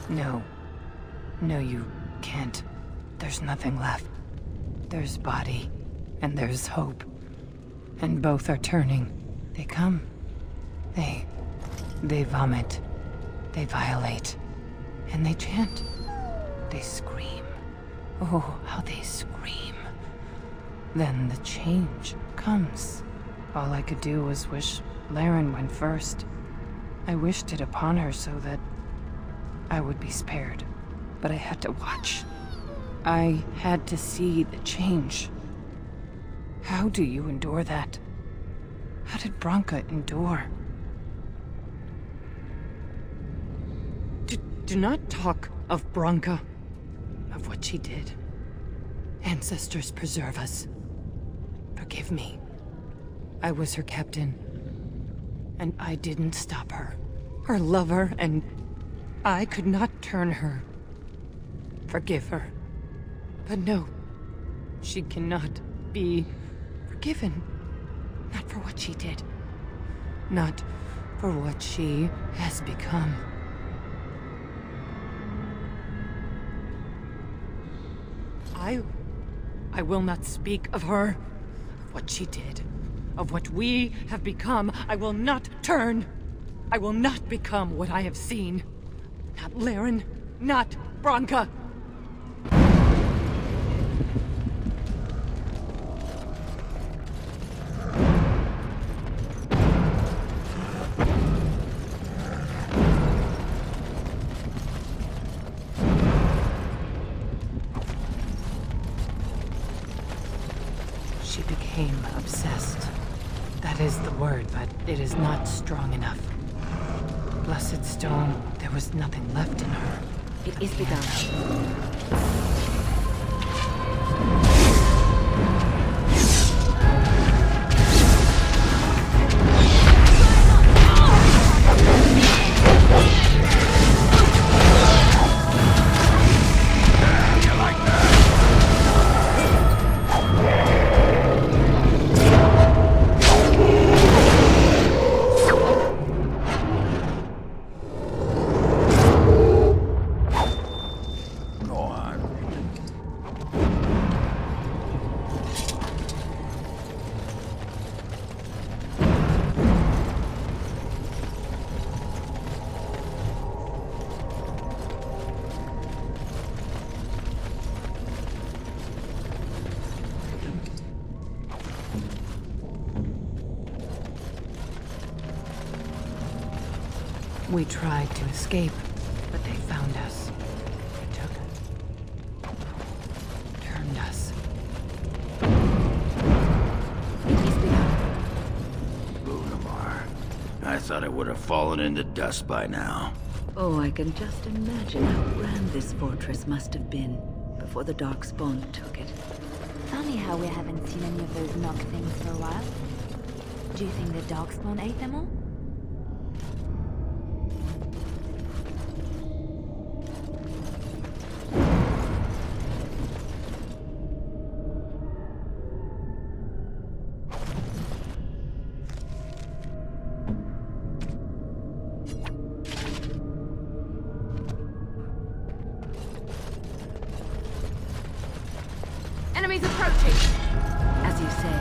No. No, you can't. There's nothing left. There's body, and there's hope. And both are turning. They come. They vomit. They violate. And they chant. They scream. Oh, how they scream. Then the change comes. All I could do was wish Laren went first. I wished it upon her so that I would be spared. But I had to watch. I had to see the change. How do you endure that? How did Branka endure? Do not talk of Branka, of what she did. Ancestors preserve us. Forgive me. I was her captain, and I didn't stop her. Her lover, and I could not turn her. Forgive her. But no, she cannot be forgiven. Not for what she did. Not for what she has become. I will not speak of her, of what she did, of what we have become. I will not turn. I will not become what I have seen. Not Laren, not Branka. She became obsessed. That is the word, but it is not strong enough. Blessed stone, there was nothing left in her. It is begun. We tried to escape, but they found us. They turned us. Lunamar. I thought it would have fallen into dust by now. Oh, I can just imagine how grand this fortress must have been before the Darkspawn took it. Funny how we haven't seen any of those knock things for a while. Do you think the Darkspawn ate them all? Enemies approaching! As you say.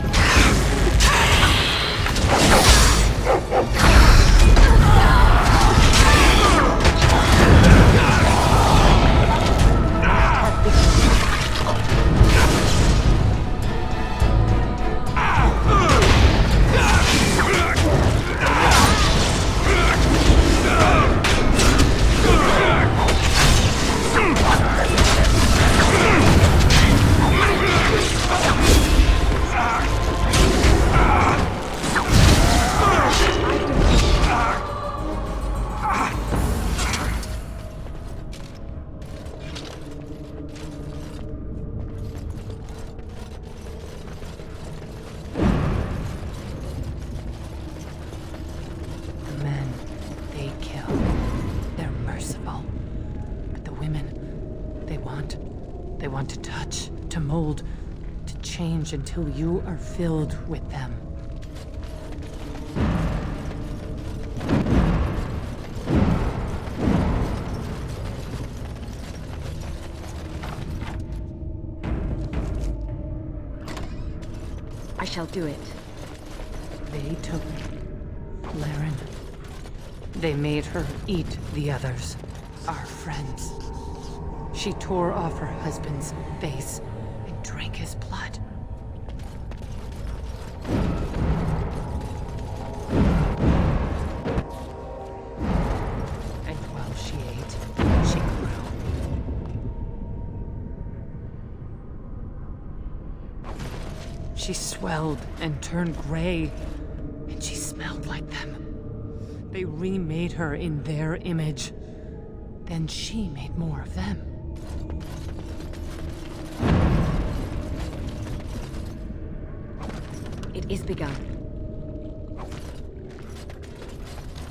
want. They want to touch, to mold, to change until you are filled with them. I shall do it. They took Laren. They made her eat the others, our friends. She tore off her husband's face and drank his blood. And while she ate, she grew. She swelled and turned gray, and she smelled like them. They remade her in their image. Then she made more of them. It is begun.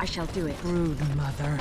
I shall do it. Brood mother.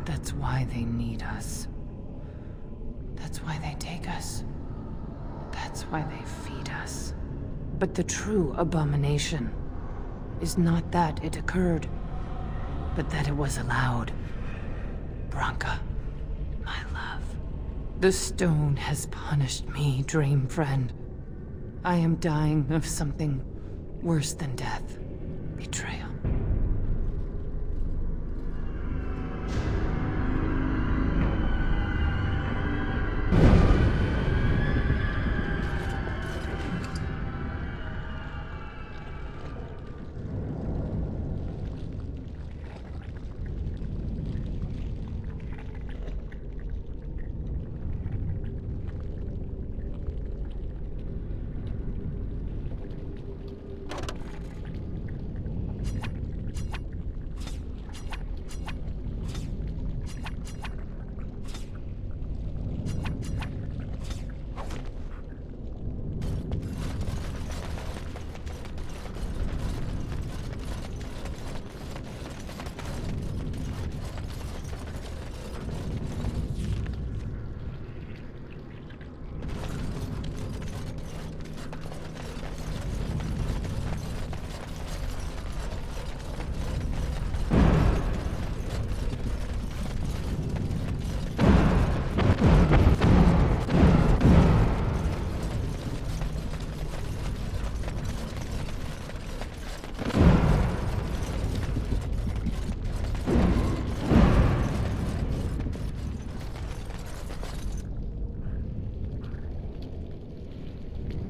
That's why they need us. That's why they take us. That's why they feed us. But the true abomination is not that it occurred, but that it was allowed. Branka, my love. The stone has punished me, dream friend. I am dying of something worse than death. Betrayal.